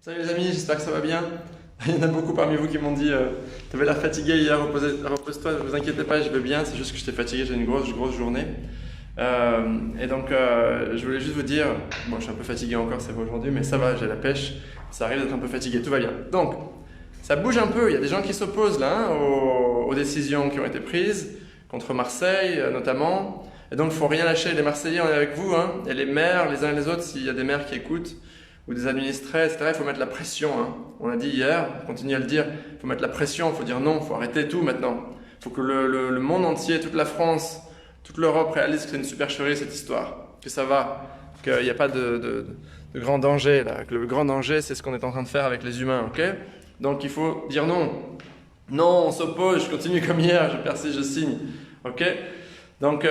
Salut les amis, j'espère que ça va bien. Il y en a beaucoup parmi vous qui m'ont dit tu avais l'air fatigué hier, repose-toi, ne vous inquiétez pas, je vais bien, c'est juste que j'étais fatigué, j'ai une grosse journée. Je voulais juste vous dire, bon je suis un peu fatigué encore, c'est vrai aujourd'hui, mais ça va, j'ai la pêche, ça arrive d'être un peu fatigué, tout va bien. Donc, ça bouge un peu, il y a des gens qui s'opposent là aux décisions qui ont été prises, contre Marseille notamment. Et donc il ne faut rien lâcher, les Marseillais on est avec vous, hein, et les maires, les uns et les autres, s'il y a des maires qui écoutent, ou des administrés, etc. Il faut mettre la pression. Hein. On a dit hier, on continue à le dire, il faut mettre la pression, il faut dire non, il faut arrêter tout maintenant. Il faut que le monde entier, toute la France, toute l'Europe réalise que c'est une supercherie cette histoire, que ça va, qu'il n'y a pas de grand danger là, que le grand danger c'est ce qu'on est en train de faire avec les humains, ok? Donc il faut dire non. Non, on s'oppose, je continue comme hier, je persiste, je signe, ok? Donc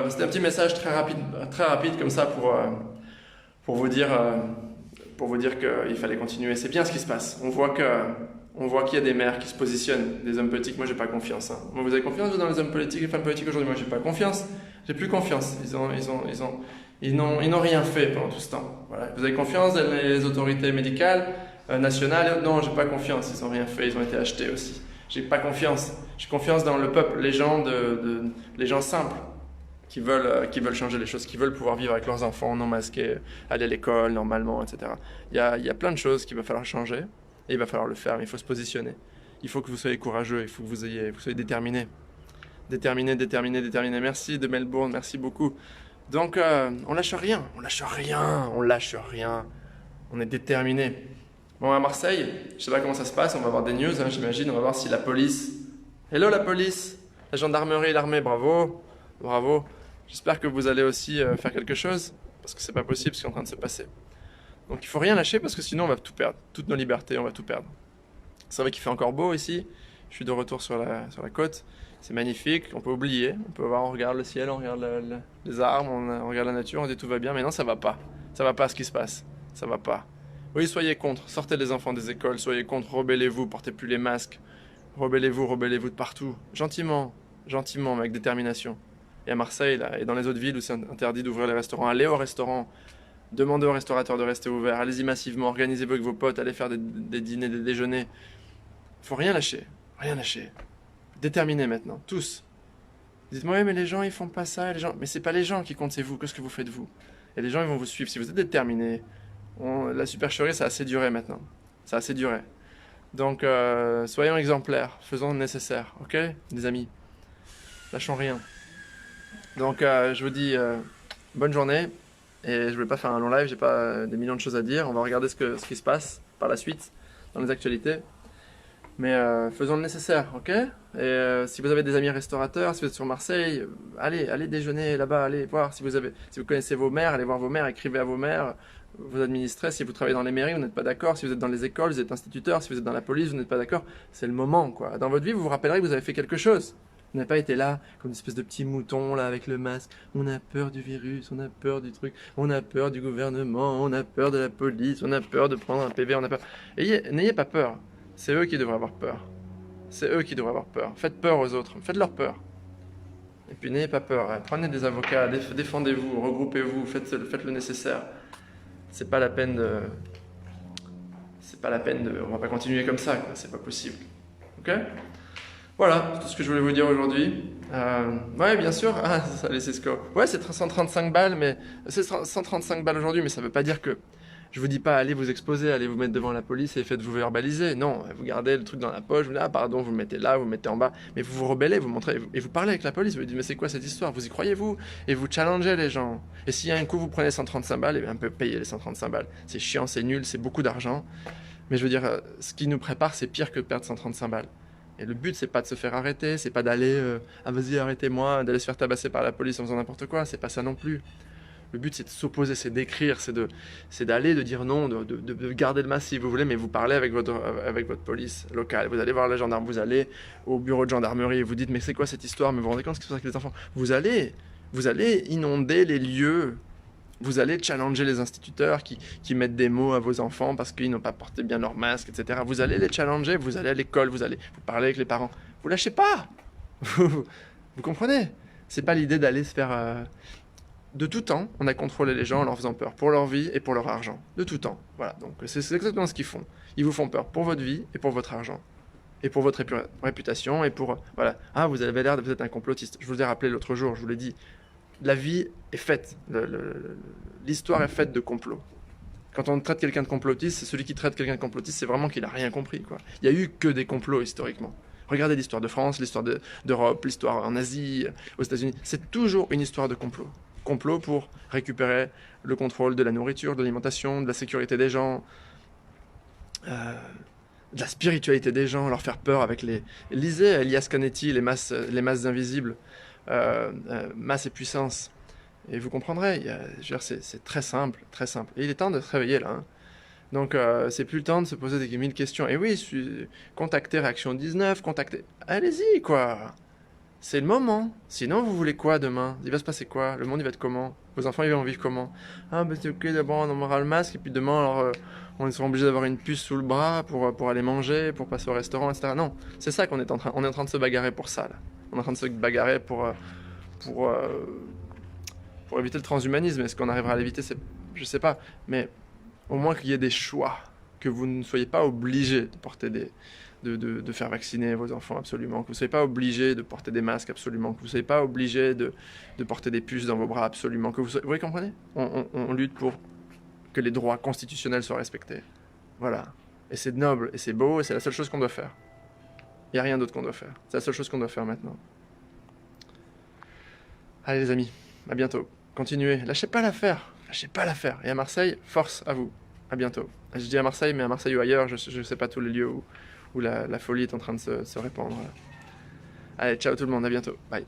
c'était un petit message très rapide comme ça pour vous dire... pour vous dire qu'il fallait continuer. C'est bien ce qui se passe. On voit qu'il y a des maires qui se positionnent, des hommes politiques. Moi, j'ai pas confiance. Hein. Moi, vous avez confiance vous, dans les hommes politiques, les femmes politiques aujourd'hui? Moi, j'ai pas confiance. J'ai plus confiance. Ils n'ont rien fait pendant tout ce temps. Voilà. Vous avez confiance dans les autorités médicales, nationales? Non, j'ai pas confiance. Ils ont rien fait. Ils ont été achetés aussi. J'ai pas confiance. J'ai confiance dans le peuple, les gens les gens simples qui veulent changer les choses, qui veulent pouvoir vivre avec leurs enfants non masqués, aller à l'école normalement, etc. Il y a plein de choses qu'il va falloir changer, et il va falloir le faire, mais il faut se positionner. Il faut que vous soyez courageux, il faut que vous soyez déterminés. Déterminés. Merci de Melbourne, merci beaucoup. Donc, on lâche rien. On est déterminés. Bon, à Marseille, je sais pas comment ça se passe, on va avoir des news, hein, j'imagine, on va voir si la police... Hello la police, la gendarmerie, l'armée, bravo. J'espère que vous allez aussi faire quelque chose, parce que c'est pas possible ce qui est en train de se passer. Donc il faut rien lâcher, parce que sinon on va tout perdre. Toutes nos libertés, on va tout perdre. C'est vrai qu'il fait encore beau ici. Je suis de retour sur la côte. C'est magnifique, on peut oublier. On regarde le ciel, on regarde les arbres, on regarde la nature, on dit tout va bien. Mais non, ça va pas. Ça va pas ce qui se passe. Ça va pas. Oui, soyez contre. Sortez les enfants des écoles, soyez contre, rebellez-vous, portez plus les masques. Rebellez-vous de partout. Gentiment, mais avec détermination. Et à Marseille, là, et dans les autres villes où c'est interdit d'ouvrir les restaurants, allez au restaurant, demandez aux restaurateurs de rester ouverts, allez-y massivement, organisez-vous avec vos potes, allez faire des dîners, des déjeuners. Faut rien lâcher. Déterminez maintenant, tous. Dites-moi, ouais, mais les gens, ils font pas ça, les gens... Mais c'est pas les gens qui comptent, c'est vous, qu'est-ce que vous faites vous? Et les gens, ils vont vous suivre. Si vous êtes déterminés, la supercherie, ça a assez duré maintenant. Ça a assez duré. Donc, soyons exemplaires, faisons le nécessaire, ok, les amis? Lâchons rien. Donc je vous dis bonne journée, et je voulais pas faire un long live, j'ai pas des millions de choses à dire, on va regarder ce qui se passe par la suite dans les actualités, mais faisons le nécessaire, ok? Et si vous avez des amis restaurateurs, si vous êtes sur Marseille, allez déjeuner là-bas, allez voir si vous connaissez vos maires, allez voir vos maires, écrivez à vos maires, vos administrés, si vous travaillez dans les mairies, vous n'êtes pas d'accord, si vous êtes dans les écoles, vous êtes instituteur, si vous êtes dans la police, vous n'êtes pas d'accord, c'est le moment quoi. Dans votre vie, vous vous rappellerez que vous avez fait quelque chose. Vous n'avez pas été là comme une espèce de petit mouton là avec le masque. On a peur du virus, on a peur du truc, on a peur du gouvernement, on a peur de la police, on a peur de prendre un PV, on a peur. N'ayez pas peur. C'est eux qui devraient avoir peur. Faites peur aux autres, faites-leur peur. Et puis n'ayez pas peur. Hein. Prenez des avocats, défendez-vous, regroupez-vous, faites le nécessaire. C'est pas la peine de. On va pas continuer comme ça, quoi. C'est pas possible. Ok? Voilà, c'est tout ce que je voulais vous dire aujourd'hui. Ouais, bien sûr. Ah, ça laissé score. Ouais, c'est 135 balles, mais c'est 135 balles aujourd'hui, mais ça veut pas dire que je vous dis pas allez vous exposer, allez vous mettre devant la police et faites-vous verbaliser. Non, vous gardez le truc dans la poche, vous dites ah pardon, vous le mettez là, vous le mettez en bas, mais vous vous rebellez, vous montrez et vous parlez avec la police, vous lui dites mais c'est quoi cette histoire? Vous y croyez vous? Et vous challengez les gens. Et si un coup vous prenez 135 balles, et bien un peu payer les 135 balles. C'est chiant, c'est nul, c'est beaucoup d'argent. Mais je veux dire, ce qui nous prépare, c'est pire que de perdre 135 balles. Et le but, c'est pas de se faire arrêter, c'est pas d'aller ah vas-y arrêtez-moi, d'aller se faire tabasser par la police en faisant n'importe quoi, c'est pas ça non plus. Le but, c'est de s'opposer, c'est d'écrire, c'est d'aller, de dire non, de garder le masque si vous voulez, mais vous parlez avec votre police locale. Vous allez voir les gendarmes, vous allez au bureau de gendarmerie, vous dites mais c'est quoi cette histoire? Mais vous vous rendez compte ce qui se passe avec les enfants? Vous allez inonder les lieux. Vous allez challenger les instituteurs qui mettent des mots à vos enfants parce qu'ils n'ont pas porté bien leur masque, etc. Vous allez les challenger, vous allez à l'école, vous parlez avec les parents. Vous lâchez pas. Vous comprenez? C'est pas l'idée d'aller se faire de tout temps, on a contrôlé les gens en leur faisant peur pour leur vie et pour leur argent. De tout temps. Voilà, donc c'est exactement ce qu'ils font. Ils vous font peur pour votre vie et pour votre argent. Et pour votre réputation et pour... Voilà. Ah, vous avez l'air d'être un complotiste. Je vous ai rappelé l'autre jour, je vous l'ai dit. La vie est faite. L'histoire est faite de complots. Quand on traite quelqu'un de complotiste, c'est celui qui traite quelqu'un de complotiste, c'est vraiment qu'il n'a rien compris, quoi. Il n'y a eu que des complots historiquement. Regardez l'histoire de France, l'histoire d'Europe, l'histoire en Asie, aux États-Unis. C'est toujours une histoire de complot. Complot pour récupérer le contrôle de la nourriture, de l'alimentation, de la sécurité des gens, de la spiritualité des gens, leur faire peur avec les... Lisez Elias Canetti, les masses invisibles, masse et puissance. Et vous comprendrez, c'est très simple, très simple. Et il est temps de se réveiller là. Hein. Donc c'est plus le temps de se poser des mille questions. Et oui, contactez Réaction 19, contactez... Allez-y quoi. C'est le moment. Sinon, vous voulez quoi demain? Il va se passer quoi? Le monde, il va être comment? Vos enfants, ils vont vivre comment? Ah, ben c'est ok, d'abord, on aura le masque, et puis demain, alors, on sera obligé d'avoir une puce sous le bras pour aller manger, pour passer au restaurant, etc. Non, c'est ça qu'on est en train... On est en train de se bagarrer pour ça, là. On est en train de se bagarrer pour, pour éviter le transhumanisme. Est-ce qu'on arrivera à l'éviter? Je sais pas. Mais au moins qu'il y ait des choix. Que vous ne soyez pas obligé de porter de faire vacciner vos enfants absolument, que vous ne soyez pas obligé de porter des masques absolument, que vous ne soyez pas obligé de porter des puces dans vos bras absolument, vous comprenez? On lutte pour que les droits constitutionnels soient respectés. Voilà. Et c'est noble, et c'est beau, et c'est la seule chose qu'on doit faire. Il n'y a rien d'autre qu'on doit faire. C'est la seule chose qu'on doit faire maintenant. Allez les amis, à bientôt. Continuez, lâchez pas l'affaire. Lâchez pas l'affaire. Et à Marseille, force à vous. À bientôt. Je dis à Marseille, mais à Marseille ou ailleurs, je ne sais pas tous les lieux où la folie est en train de se répandre. Allez, ciao tout le monde, à bientôt. Bye.